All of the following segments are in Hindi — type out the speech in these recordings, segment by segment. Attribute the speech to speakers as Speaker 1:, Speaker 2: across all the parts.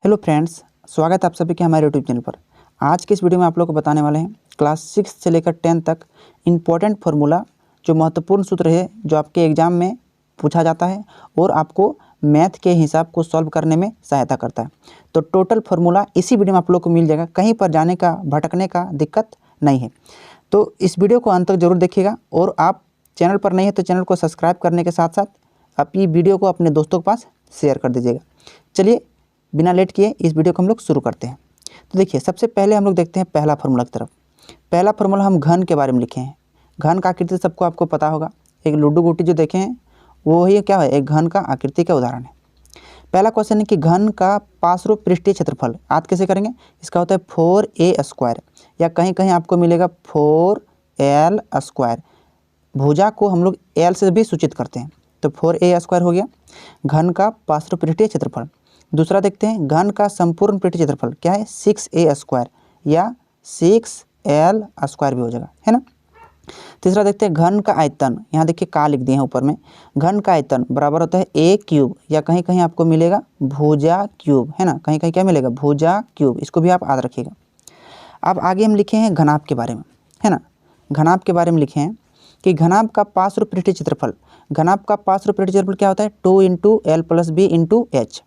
Speaker 1: हेलो फ्रेंड्स, स्वागत है आप सभी के हमारे यूट्यूब चैनल पर। आज के इस वीडियो में आप लोग को बताने वाले हैं क्लास 6 से लेकर 10 तक इम्पोर्टेंट फार्मूला, जो महत्वपूर्ण सूत्र है जो आपके एग्जाम में पूछा जाता है और आपको मैथ के हिसाब को सॉल्व करने में सहायता करता है। तो टोटल फार्मूला इसी वीडियो में आप लोग को मिल जाएगा, कहीं पर जाने का भटकने का दिक्कत नहीं है। तो इस वीडियो को अंत तक जरूर देखिएगा और आप चैनल पर नहीं है तो चैनल को सब्सक्राइब करने के साथ साथ आप ये वीडियो को अपने दोस्तों के पास शेयर कर दीजिएगा। चलिए बिना लेट किए इस वीडियो को हम लोग शुरू करते हैं। तो देखिए, सबसे पहले हम लोग देखते हैं पहला फार्मूला की तरफ। पहला फार्मूला हम घन के बारे में लिखे हैं। घन का आकृति सबको आपको पता होगा, एक लड्डू गोटी जो देखे हैं वो ही क्या है, एक घन का आकृति का उदाहरण है। पहला क्वेश्चन है कि घन का पार्श्व पृष्ठीय क्षेत्रफल याद कैसे करेंगे। इसका होता है 4a² या कहीं कहीं आपको मिलेगा 4l²। भुजा को हम लोग l से भी सूचित करते हैं, तो 4a² हो गया घन का पार्श्व पृष्ठीय क्षेत्रफल। दूसरा देखते हैं घन का संपूर्ण पृष्ठीय क्षेत्रफल क्या है, 6a² या 6l² भी हो जाएगा, है ना। तीसरा देखते हैं घन का आयतन, यहाँ देखिए का लिख दिए हैं ऊपर में। घन का आयतन बराबर होता है a³ या कहीं कहीं आपको मिलेगा भुजा क्यूब, है ना। कहीं कहीं क्या मिलेगा, भुजा क्यूब। इसको भी आप याद रखिएगा। अब आगे हम लिखे हैं घनाभ के बारे में, है ना। घनाभ के बारे में लिखे हैं कि घनाभ का पार्श्व पृष्ठीय क्षेत्रफल, घनाभ का पार्श्व पृष्ठीय क्षेत्रफल क्या होता है, 2 × l + b × h।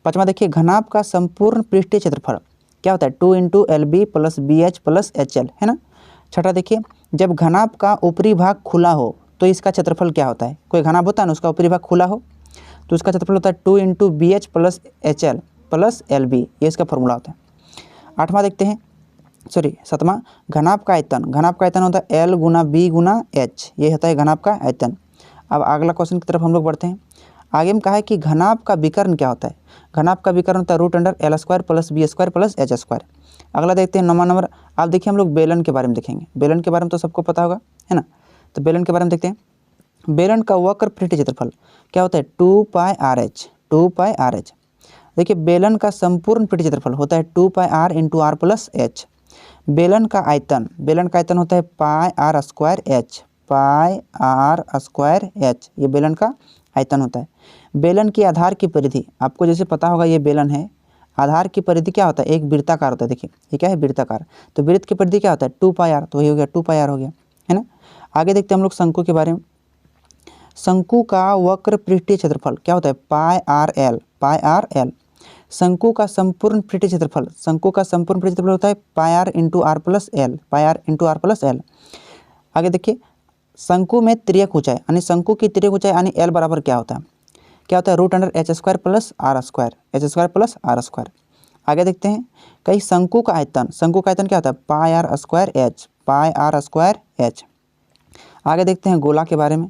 Speaker 1: पाँचवा देखिए घनाभ का संपूर्ण पृष्ठीय क्षेत्रफल क्या होता है, 2 × lb + bh + hL, है ना। छठा देखिए, जब घनाभ का ऊपरी भाग खुला हो तो इसका क्षेत्रफल क्या होता है। कोई घनाभ होता है ना, उसका ऊपरी भाग खुला हो तो उसका क्षेत्रफल होता है 2 × bh + hL + lb। ये इसका फॉर्मूला होता है। आठवां देखते हैं, सातवां, घनाभ का आयतन, घनाभ का आयतन होता है l × b × h। ये होता है घनाभ का आयतन। अब अगला क्वेश्चन की तरफ हम लोग बढ़ते हैं। आगे में कहा है कि घनाभ का विकर्ण क्या होता है। घनाभ का विकर्ण होता है √l² + b² + h²। अगला देखते हैं 9वां नंबर। आप देखिए हम लोग बेलन के बारे में देखेंगे। बेलन के बारे में तो सबको पता होगा, है ना। तो बेलन के बारे में देखते हैं। बेलन का वक्र पृष्ठीय क्षेत्रफल क्या होता है, 2πrh, 2πrh। देखिए बेलन का संपूर्ण पृष्ठीय क्षेत्रफल होता है 2πr × r + h। बेलन का आयतन, बेलन का आयतन होता है πr²h, πr²h। ये बेलन का आयतन होता है। बेलन की आधार की परिधि आपको जैसे पता होगा, ये बेलन है, आधार की परिधि क्या होता है, एक वृत्ताकार होता है। देखिए ये क्या है, वृत्ताकार। तो वृत्त की परिधि क्या होता है, 2πr, तो वही हो गया 2πr हो गया, है ना। आगे देखते हैं हम लोग शंकु के बारे में। शंकु का वक्र पृष्ठीय क्षेत्रफल क्या होता है, πrl, πrl। शंकु का संपूर्ण पृष्ठीय क्षेत्रफल, शंकु का संपूर्ण पृष्ठीय क्षेत्रफल होता है πr × r + l, πr × r + l। आगे देखिए शंकु में तिर्यक ऊंचाई यानी शंकु की तिर्यक ऊंचाई यानी l बराबर क्या होता है, क्या होता है √h² + r², h² + r²। आगे देखते हैं कई शंकु का आयतन, शंकु का आयतन क्या होता है πr²h, πr²h। आगे देखते हैं गोला के बारे में।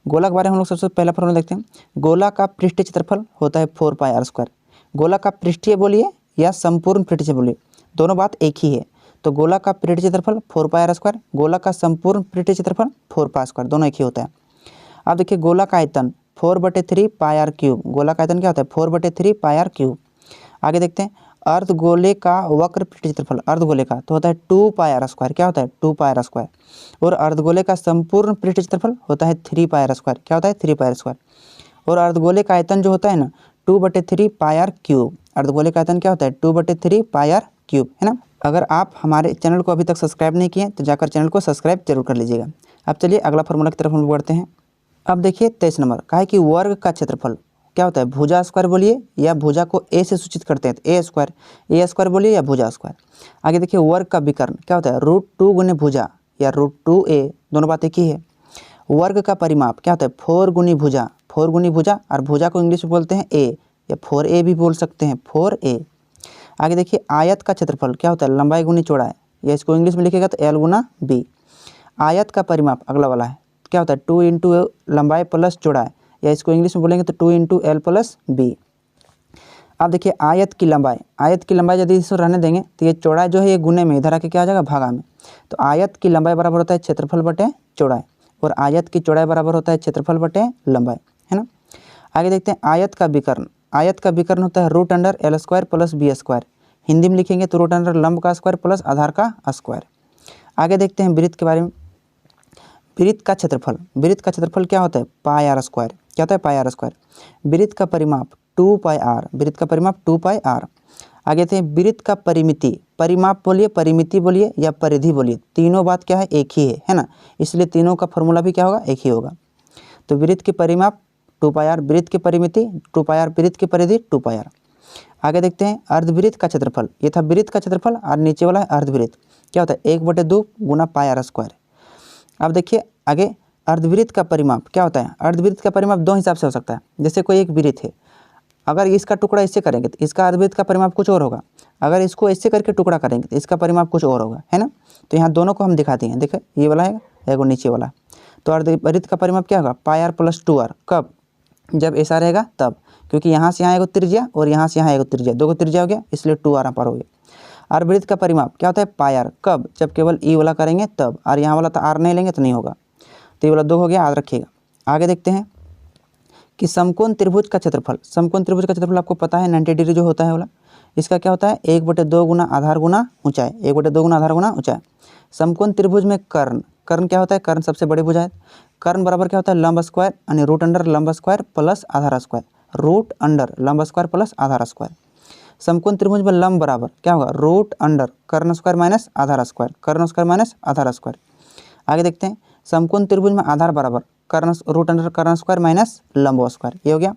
Speaker 1: गोला के बारे में हम लोग सबसे पहला फॉर्मूला देखते हैं। गोला का पृष्ठीय क्षेत्रफल होता है 4πr²। गोला का पृष्ठीय बोलिए या संपूर्ण पृष्ठीय बोलिए, दोनों बात एक ही है। तो गोला का पृष्ठीय क्षेत्रफल 4πr², गोला का संपूर्ण पृष्ठीय क्षेत्रफल 4π², दोनों एक ही होता है। अब देखिए गोला का आयतन 4/3πr³। गोला का आयतन क्या होता है, 4/3πr³। आगे देखते हैं अर्धगोले का वक्र पृष्ठीय क्षेत्रफल, अर्धगोले का तो होता है 2πr², क्या होता है 2πr²। और अर्धगोले का संपूर्ण पृष्ठीय क्षेत्रफल होता है 3πr², क्या होता है 3πr²। और अर्धगोले का आयतन जो होता है ना 2/3πr³। अर्धगोले का आयतन क्या होता है 2/3πr³, है ना। अगर आप हमारे चैनल को अभी तक सब्सक्राइब नहीं किए तो जाकर चैनल को सब्सक्राइब जरूर कर लीजिएगा। अब चलिए अगला फॉर्मूला की तरफ हम बढ़ते हैं। अब देखिए 23 नंबर कहा है कि वर्ग का क्षेत्रफल क्या होता है, भुजा स्क्वायर बोलिए या भुजा को a से सूचित करते हैं तो a² बोलिए या भुजा स्क्वायर। आगे देखिए वर्ग का विकर्ण क्या होता है, √2 × भुजा या √2a, दोनों बात एक ही है। वर्ग का परिमाप क्या होता है, 4 × भुजा, 4 × भुजा, और भुजा को इंग्लिश में बोलते हैं a या 4a भी बोल सकते हैं, 4a। आगे देखिए आयत का क्षेत्रफल क्या होता है, लंबाई × चौड़ाई, या इसको इंग्लिश में लिखेगा तो l × b। आयत का परिमाप अगला वाला है क्या होता है 2 × लंबाई + चौड़ाई, या इसको इंग्लिश में बोलेंगे तो 2 × l + b। अब देखिए आयत की लंबाई, आयत की लंबाई यदि इसको रहने देंगे तो ये चौड़ाई जो है ये गुने में, इधर आके क्या आ जाएगा, भागा में। तो आयत की लंबाई बराबर होता है क्षेत्रफल बटे चौड़ाई, और आयत की चौड़ाई बराबर होता है क्षेत्रफल बटे लंबाई, है ना। आगे देखते हैं आयत का विकर्ण, आयत का विकर्ण होता है √l² + b²। हिंदी में लिखेंगे तो √, लंब का स्क्वायर प्लस आधार का स्क्वायर। आगे देखते हैं वृत्त के बारे में। वृत्त का क्षेत्रफल, वृत्त का क्षेत्रफल क्या होता है πr², क्या होता है πr²। वृत्त का परिमाप 2πr, वृत्त का परिमाप 2πr। आगे थे वृत्त का परिमिति, परिमाप बोलिए, परिमिति बोलिए या परिधि बोलिए, तीनों बात क्या है, एक ही है ना, इसलिए तीनों का फॉर्मूला भी क्या होगा, एक ही होगा। तो वृत्त की परिमाप 2πr, वृत्त की परिमिति 2πr, वृत्त की परिधि 2πr। आगे देखते हैं अर्धवृत्त का क्षेत्रफल, ये था वृत्त का क्षेत्रफल और नीचे वाला है अर्धवृत्त, क्या होता है 1/2 गुना πr²। अब देखिए आगे अर्धवृत्त का परिमाप क्या होता है, अर्धवृत्त का परिमाप दो हिसाब से हो सकता है। जैसे कोई एक वृत्त है, अगर इसका टुकड़ा इससे करेंगे तो इसका अर्धवृत्त का परिमाप कुछ और होगा, अगर इसको इससे करके टुकड़ा करेंगे तो इसका परिमाप कुछ और होगा, है ना। तो यहाँ दोनों को हम दिखाते हैं, देखिए ये वाला है एक और नीचे वाला। तो अर्धवृत्त का परिमाप क्या होगा, πr + 2r, कब, जब ऐसा रहेगा तब, क्योंकि यहाँ से यहाँ एक त्रिज्या और यहाँ से यहाँ एक त्रिज्या, दो त्रिज्या हो गया, इसलिए 2r पर हो गया। अर्धवृत्त का परिमाप क्या होता है, πr, कब, जब केवल ई वाला करेंगे तब, और यहाँ वाला तो r नहीं लेंगे तो नहीं होगा। तो ये वाला 2 हो गया, याद रखिएगा। आगे देखते हैं कि समकोण त्रिभुज का क्षेत्रफल, समकोण त्रिभुज का क्षेत्रफल आपको पता है 90 डिग्री जो होता है वाला, इसका क्या होता है 1/2 गुना आधार गुना ऊंचाई, 1/2 गुना आधार गुना ऊंचाई। समकोण त्रिभुज में कर्ण, कर्ण क्या होता है, कर्ण सबसे बड़ी भुजा है, कर्ण बराबर क्या होता है लंब स्क्वायर यानी रूट अंडर लंब स्क्वायर प्लस आधार स्क्वायर, रूट अंडर लंब स्क्वायर प्लस आधार स्क्वायर। समकोण त्रिभुज में लंब बराबर क्या होगा, रूट अंडर कर्ण स्क्वायर माइनस आधार स्क्वायर, कर्ण स्क्वायर माइनस आधार स्क्वायर। आगे देखते हैं समकोण त्रिभुज में आधार बराबर कर्ण रूट अंडर कर्ण स्क्वायर माइनस लंब स्क्वायर, ये हो गया।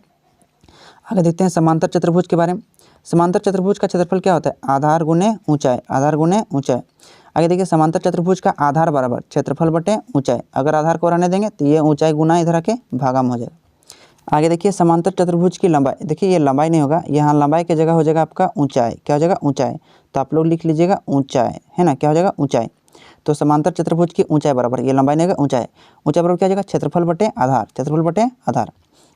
Speaker 1: आगे देखते हैं समांतर चतुर्भुज के बारे में। समांतर चतुर्भुज का क्षेत्रफल क्या होता है, आधार गुने ऊंचाई, आधार गुने ऊंचाई। आगे देखिए समांतर चतुर्भुज का आधार बराबर क्षेत्रफल बटे ऊंचाई, अगर आधार को रहने देंगे तो ये ऊंचाई गुना इधर आके भागा में हो जाएगा। आगे देखिए समांतर चतुर्भुज की लंबाई, देखिए ये लंबाई नहीं होगा, यहाँ लंबाई की जगह हो जाएगा आपका ऊंचाई, क्या हो जाएगा ऊंचाई, तो आप लोग लिख लीजिएगा ऊंचाई, है ना, क्या हो जाएगा ऊंचाई। तो समांतर चतुर्भुज की ऊंचाई बराबर, ये लंबाई नहीं होगा ऊंचाई, ऊंचाई बराबर क्या हो जाएगा क्षेत्रफल बटे आधार, क्षेत्रफल बटे आधार।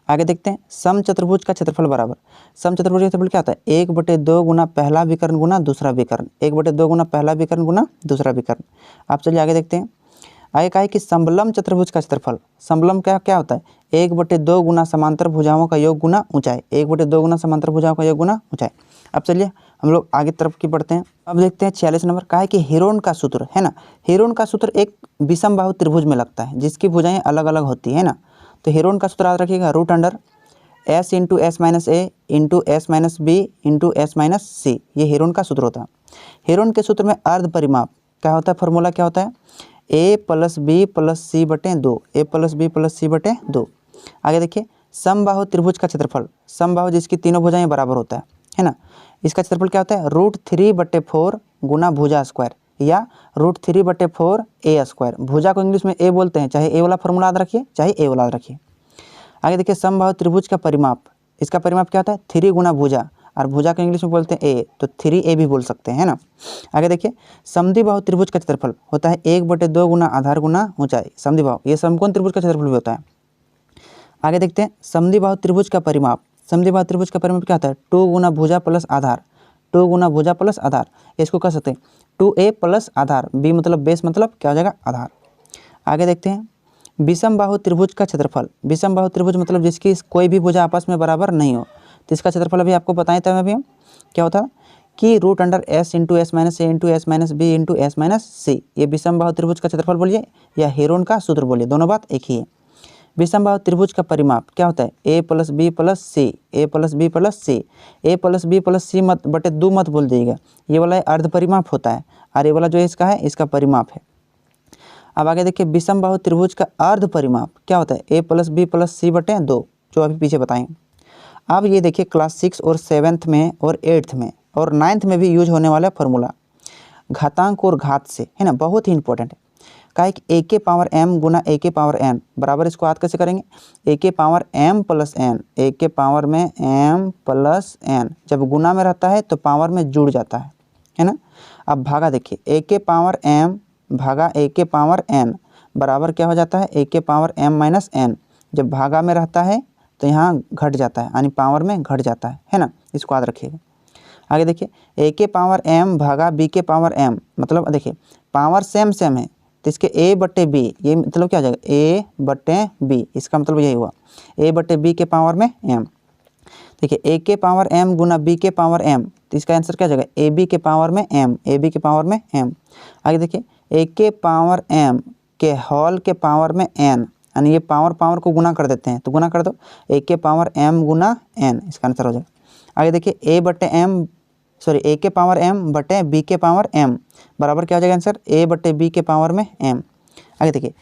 Speaker 1: आगे देखते हैं सम चतुर्भुज का क्षेत्रफल बराबर, सम चतुर्भुज का क्षेत्रफल क्या होता है 1/2 गुना पहला विकर्ण गुना दूसरा विकर्ण, 1/2 गुना पहला विकर्ण गुना दूसरा विकर्ण। आप चलिए आगे देखते हैं। आगे कहा है कि समलम चतुर्भुज का क्षेत्रफल, समलम क्या होता है 1/2 गुना समांतर भुजाओं का योग गुना ऊंचाई, 1/2 गुना समांतर भुजाओं का योग गुना ऊंचाई। अब चलिए हम लोग आगे तरफ की बढ़ते हैं। अब देखते हैं 46 नंबर, कहा है कि हेरोन का सूत्र, है ना, हेरोन का सूत्र एक विषम बाहु त्रिभुज में लगता है जिसकी भुजाएं अलग अलग होती है ना। तो हेरोन का सूत्र याद रखिएगा root under s × s - a × s - b × s - c, ये हेरोन का सूत्र होता है। हेरोन के सूत्र में अर्ध परिमाप क्या होता है, फॉर्मूला क्या होता है a + b + c बटे 2, a + b + c बटे 2। आगे देखिए समबाहु त्रिभुज का क्षेत्रफल, समबाहु जिसकी तीनों भुजाएं बराबर होता है ना, इसका क्षेत्रफल क्या होता है √3/4 गुना भुजा स्क्वायर या √3/4 a स्क्वायर। भुजा को इंग्लिश में ए बोलते हैं, चाहे ए वाला फॉर्मूला याद रखिए चाहे ए वाला याद रखिए। आगे देखिए समबाहु त्रिभुज का परिमाप, इसका परिमाप क्या होता है 3 गुना भुजा, और भुजा को इंग्लिश में बोलते हैं ए, तो 3a भी बोल सकते हैं ना। आगे देखिए समद्विबाहु त्रिभुज का क्षेत्रफल होता है 1/2 गुना आधार गुना ऊंचाई, समद्विबाहु, ये समकोण त्रिभुज का क्षेत्रफल भी होता है। आगे देखते हैं समद्विबाहु त्रिभुज का परिमाप, समद्विबाहु त्रिभुज का परिमाप क्या होता है 2 गुना भुजा प्लस आधार, 2 गुना भुजा प्लस आधार, इसको कह सकते हैं 2a प्लस आधार, b मतलब बेस मतलब क्या हो जाएगा आधार। आगे देखते हैं विषम बाहु त्रिभुज का क्षेत्रफल, विषम बाहु त्रिभुज मतलब जिसकी कोई भी भुजा आपस में बराबर नहीं हो, तो इसका क्षेत्रफल अभी आपको बताएं तब अभी हम क्या होता है कि root under s × s - a × s - b × s - c, ये विषम बाहु त्रिभुज का क्षेत्रफल बोलिए या हेरोन का सूत्र बोलिए, दोनों बात एक ही है। विषम बाहु त्रिभुज का परिमाप क्या होता है a + b + c, a + b + c, a + b + c मत बटे 2 मत बोल दीजिएगा, ये वाला अर्ध परिमाप होता है और ये वाला जो है इसका है इसका परिमाप है। अब आगे देखिए विषम बाहु त्रिभुज का अर्ध परिमाप क्या होता है a + b + c बटे 2, जो अभी पीछे बताएंगे। अब ये देखिए क्लास 6 और 7th में और 8th में और 9th में भी यूज होने वाला फॉर्मूला घातांक और घात से, है ना, बहुत ही इंपॉर्टेंट है। का है कि a के पावर m गुना a के पावर n बराबर, इसको याद कैसे करेंगे a के पावर m + n, a के पावर में m + n, जब गुना में रहता है तो पावर में जुड़ जाता है ना। अब भागा देखिए a के पावर m भागा a के पावर n बराबर क्या हो जाता है a के पावर m - n, जब भागा में रहता है तो यहाँ घट जाता है यानी पावर में घट जाता है ना, इसको याद रखिएगा। आगे देखिए a के पावर m भागा b के पावर m, मतलब देखिए पावर सेम है तो इसके a/b, ये मतलब क्या हो जाएगा a/b, इसका मतलब यही हुआ a/b के पावर में m। देखिए a के पावर m गुना b के पावर m, तो इसका आंसर क्या हो जाएगा ab के पावर में m, ab के पावर में m। आगे देखिए a के पावर m के होल के पावर में n, यानी ये पावर को गुना कर देते हैं, तो गुना कर दो a के पावर m गुना n, इसका आंसर हो जाएगा। आगे देखिए a/m सॉरी ए के पावर m बटे b के पावर m बराबर क्या हो जाएगा आंसर, a बटे b के पावर में m। आगे देखिए,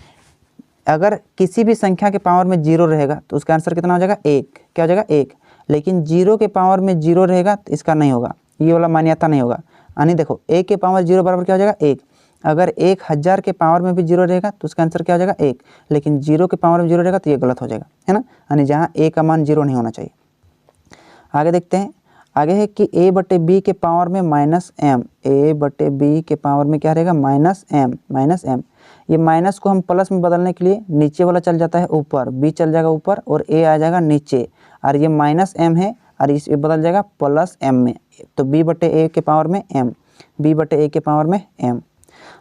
Speaker 1: अगर किसी भी संख्या के पावर में 0 रहेगा तो उसका आंसर कितना हो जाएगा, 1। क्या हो जाएगा, 1। लेकिन 0 के पावर में 0 रहेगा तो इसका नहीं होगा, ये वाला मान्यता नहीं होगा। यानी देखो a के पावर 0 बराबर क्या हो जाएगा, 1। अगर 1000 के पावर में भी 0 रहेगा तो उसका आंसर क्या हो जाएगा, 1। लेकिन 0 के पावर में 0 रहेगा तो ये गलत हो जाएगा, है ना। यानी जहाँ a का मान 0 नहीं होना चाहिए। आगे देखते हैं, आगे है कि a बटे b के पावर में -m, a बटे b के पावर में क्या रहेगा, -m। ये माइनस को हम प्लस में बदलने के लिए नीचे वाला चल जाता है ऊपर, b चल जाएगा ऊपर और a आ जाएगा नीचे, और ये -m है और इस बदल जाएगा +m में, तो b बटे a के पावर में m, b बटे a के पावर में m।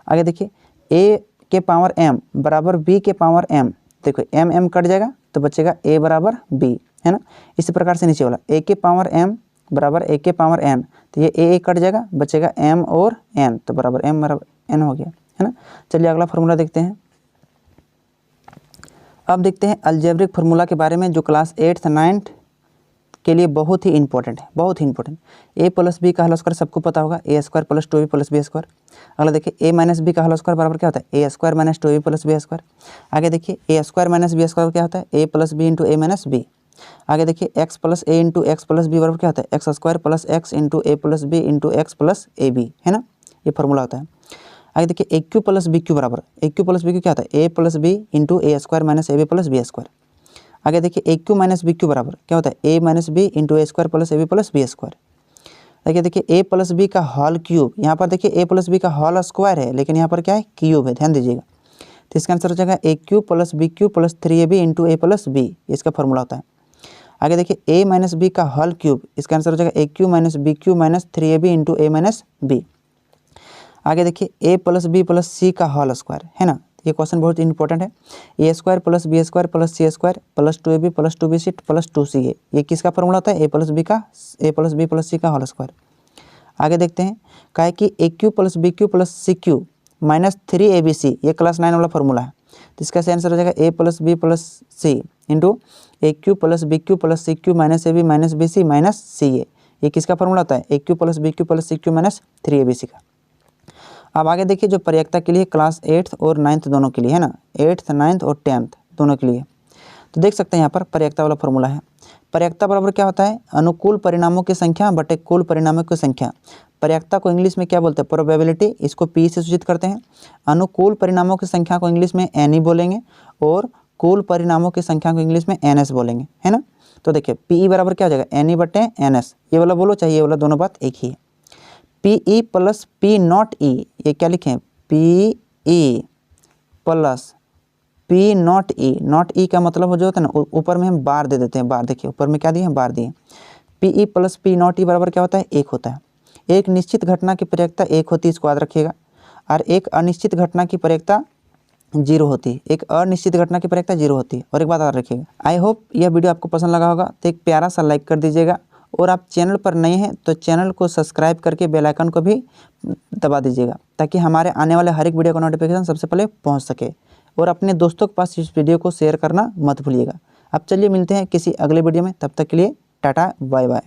Speaker 1: आगे देखिए, a के पावर m बराबर b के पावर m, देखो m कट जाएगा तो बचेगा a बराबर b, है ना। इसी प्रकार से नीचे वाला a के पावर m बराबर a के पावर n, तो ये a कट जाएगा, बचेगा m और n, तो बराबर m बराबर n हो गया, है ना। चलिए अगला फार्मूला देखते हैं। अब देखते हैं अलजेब्रिक फार्मूला के बारे में, जो क्लास 8th 9th के लिए बहुत ही इंपॉर्टेंट है, बहुत ही इंपॉर्टेंट। a प्लस बी का होल स्क्वायर सबको पता होगा, a square plus 2b plus B square. अगला देखिए a माइनस बी का होल स्क्वायर बराबर क्या होता है, a square minus 2b plus B square. आगे देखिए a square minus B square क्या होता है, a plus B into A minus B. आगे देखिए x plus A into x plus B बराबर क्या होता है, x square plus x into a plus B into x plus a b, है ना, ये फार्मूला होता है। आगे देखिए a cube plus b cube बराबर, a cube plus b cube क्या होता है, a plus B into a square minus a b plus B square. आगे देखिए a cube minus b cube बराबर क्या होता है, a minus b into a square plus a b plus B square. देखिए ए प्लस बी का होल क्यूब, यहाँ पर देखिए ए प्लस बी का होल स्क्वायर है, लेकिन यहाँ पर क्या है, क्यूब है, ध्यान दीजिएगा। तो इसका आंसर हो जाएगा a cube plus b cube plus 3ab into a plus b, इसका फॉर्मूला होता है। आगे देखिए a माइनस बी का होल क्यूब, इसका आंसर हो जाएगा a cube minus b cube minus 3ab into A minus B. आगे देखिए a plus b plus c का होल स्क्वायर, है ना, ये क्वेश्चन बहुत इंपॉर्टेंट है। A square plus B square plus c square plus 2ab plus 2bc plus 2ca, ये किसका फॉर्मूला होता है, a plus b plus c का होल स्क्वायर। आगे देखते हैं, क्या है कि a cube plus b cube plus c cube minus 3abc, ये क्लास 9 वाला फॉर्मूला है। तो इसका सही आंसर हो जाएगा a plus b plus c into a cube plus b cube plus c cube minus a b minus b c minus c a, ये किसका फॉर्मूला होता है, a cube plus b cube plus c cube minus 3abc का। अब आगे देखिए, जो प्रयोक्ता के लिए क्लास 8th और 9th दोनों के लिए, है ना, 8th 9th और 10th दोनों के लिए, तो देख सकते हैं यहाँ पर प्रयोक्ता वाला फॉर्मूला है। प्रयोक्ता बराबर क्या होता है, अनुकूल परिणामों की संख्या बटे कुल परिणामों की संख्या। प्रयोक्ता को इंग्लिश में क्या बोलते हैं, प्रोबेबिलिटी, इसको पी से सूचित करते हैं। अनुकूल परिणामों की संख्या को इंग्लिश में एन बोलेंगे और कुल परिणामों की संख्या को इंग्लिश में एनएस बोलेंगे, है ना। तो देखिए पीई बराबर क्या हो जाएगा, एन ई बटे एनएस, ये वाला बोलो चाहिए, ये वाला दोनों बात एक ही है। पीई प्लस पी नॉट ई, ये क्या लिखें, पीई प्लस पी नॉट ई का मतलब हो जो होता है ना, ऊपर में हम बार दे देते हैं, बार देखिए ऊपर में क्या दिए हैं, बार दिए। पीई प्लस पी नॉट ई बराबर क्या होता है, 1 होता है। एक निश्चित घटना की प्रयोक्ता 1 होती है, इसको याद रखिएगा, और एक अनिश्चित घटना की प्रयोक्ता 0 होती है, एक अनिश्चित घटना की प्रयोक्ता 0 होती है। और एक बात याद रखिएगा, आई होप यह वीडियो आपको पसंद लगा होगा, तो एक प्यारा सा लाइक कर दीजिएगा, और आप चैनल पर नए हैं तो चैनल को सब्सक्राइब करके बेल आइकन को भी दबा दीजिएगा, ताकि हमारे आने वाले हर एक वीडियो का नोटिफिकेशन सबसे पहले पहुंच सके। और अपने दोस्तों के पास इस वीडियो को शेयर करना मत भूलिएगा। अब चलिए मिलते हैं किसी अगले वीडियो में, तब तक के लिए टाटा बाय बाय।